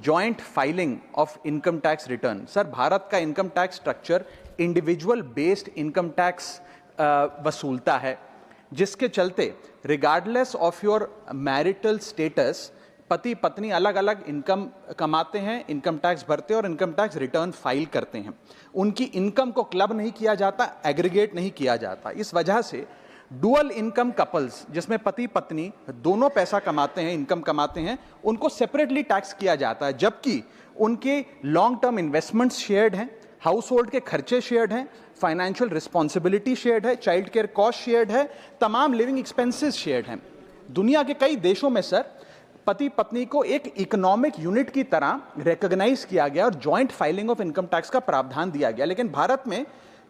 Joint filing of income tax return. Sir, Bharat का income tax structure individual based income tax वसूलता है, जिसके चलते regardless of your marital status पति पत्नी अलग अलग इनकम कमाते हैं, इनकम टैक्स भरते हैं और इनकम टैक्स रिटर्न फाइल करते हैं। उनकी इनकम को क्लब नहीं किया जाता, एग्रीगेट नहीं किया जाता। इस वजह से डुअल इनकम कपल्स, जिसमें पति पत्नी दोनों पैसा कमाते हैं, इनकम कमाते हैं, उनको सेपरेटली टैक्स किया जाता है, जबकि उनके लॉन्ग टर्म इन्वेस्टमेंट्स शेयर्ड हैं, हाउस होल्ड के खर्चे शेयर्ड हैं, फाइनेंशियल रिस्पॉन्सिबिलिटी शेयर्ड है, चाइल्ड केयर कॉस्ट शेयर्ड है, तमाम लिविंग एक्सपेंसेस शेयर्ड हैं। दुनिया के कई देशों में सर पति पत्नी को एक इकोनॉमिक यूनिट की तरह रिकॉग्नाइज किया गया और joint filing of income tax का प्रावधान दिया गया। लेकिन भारत में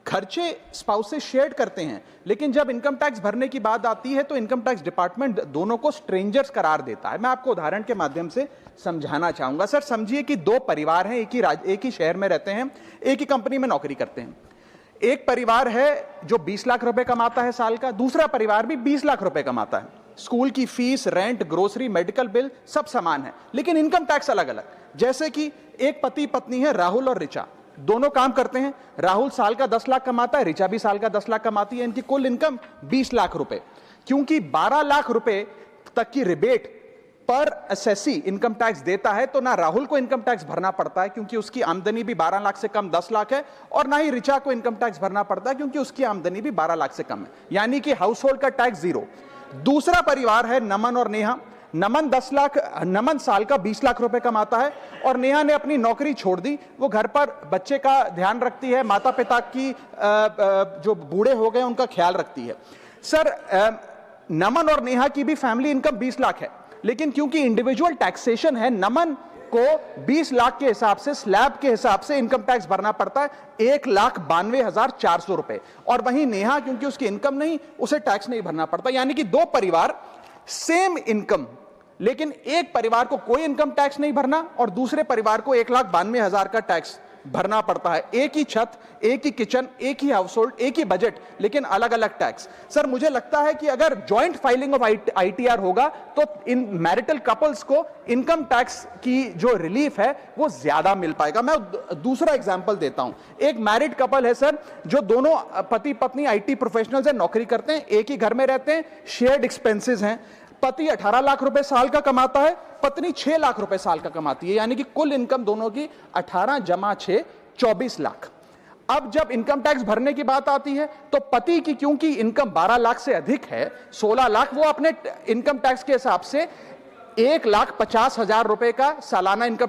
खर्चे स्पाउसेस शेयर करते हैं, लेकिन जब इनकम टैक्स भरने की बात आती है तो इनकम टैक्स डिपार्टमेंट दोनों को स्ट्रेंजर्स करार देता है। मैं आपको उदाहरण के माध्यम से समझाना चाहूंगा। सर, समझिए कि दो परिवार हैं, एक ही शहर में रहते हैं, एक ही कंपनी में नौकरी करते हैं। एक परिवार है जो 20 लाख रुपए कमाता है साल का, दूसरा परिवार भी 20 लाख रुपए कमाता है। स्कूल की fees, rent, grocery, medical bill सब समान है, लेकिन इनकम टैक्स अलग अलग। जैसे कि एक पति पत्नी है, राहुल और ऋचा, दोनों काम करते हैं। राहुल साल का 10 लाख कमाता है, ऋचा भी साल का 10 लाख कमाती है। इनकी कुल इनकम 20 लाख रुपए। क्योंकि 12 लाख रुपए तक की रिबेट पर असेसी इनकम टैक्स देता है, तो ना राहुल को इनकम टैक्स भरना पड़ता है क्योंकि उसकी आमदनी भी 12 लाख से कम 10 लाख है, और ना ही ऋचा को इनकम टैक्स भरना पड़ता है क्योंकि उसकी आमदनी भी 12 लाख से कम है, यानी कि हाउस होल्ड का टैक्स जीरो। दूसरा परिवार है नमन और नेहा। नमन साल का 20 लाख रुपए कमाता है और नेहा ने अपनी नौकरी छोड़ दी। वो घर पर बच्चे का ध्यान रखती है, माता पिता की जो बूढ़े हो गए उनका ख्याल रखती है। सर, नमन और नेहा की भी फैमिली इनकम 20 लाख है, लेकिन क्योंकि इंडिविजुअल टैक्सेशन है, नमन को 20 लाख के हिसाब से, स्लैब के हिसाब से इनकम टैक्स भरना पड़ता है 1,92,400 रुपए, और वहीं नेहा क्योंकि उसकी इनकम नहीं, उसे टैक्स नहीं भरना पड़ता। यानी कि दो परिवार, सेम इनकम, लेकिन एक परिवार को कोई इनकम टैक्स नहीं भरना और दूसरे परिवार को 1,92,000 का टैक्स भरना पड़ता है। एक ही छत, एक ही किचन, एक ही हाउस होल्ड, एक ही बजट, लेकिन अलग अलग टैक्स। सर, मुझे लगता है कि अगर जॉइंट फाइलिंग ऑफ आईटीआर होगा तो इन मैरिटल कपल्स को इनकम टैक्स की जो रिलीफ है वो ज्यादा मिल पाएगा। मैं दूसरा एग्जांपल देता हूं। एक मैरिड कपल है सर, जो दोनों पति पत्नी आईटी प्रोफेशनल्स हैं, नौकरी करते हैं, एक ही घर में रहते हैं, शेयर्ड एक्सपेंसेस हैं। पति 18 लाख रुपए साल का कमाता है, पत्नी 6 लाख रुपए साल का कमाती है, यानी कि कुल इनकम दोनों की 18 जमा 6 24 लाख। अब जब इनकम टैक्स भरने की बात आती है तो पति की क्योंकि इनकम 12 लाख से अधिक है, 16 लाख, वो अपने इनकम टैक्स के हिसाब से 1,50,000 रुपए का सालाना इनकम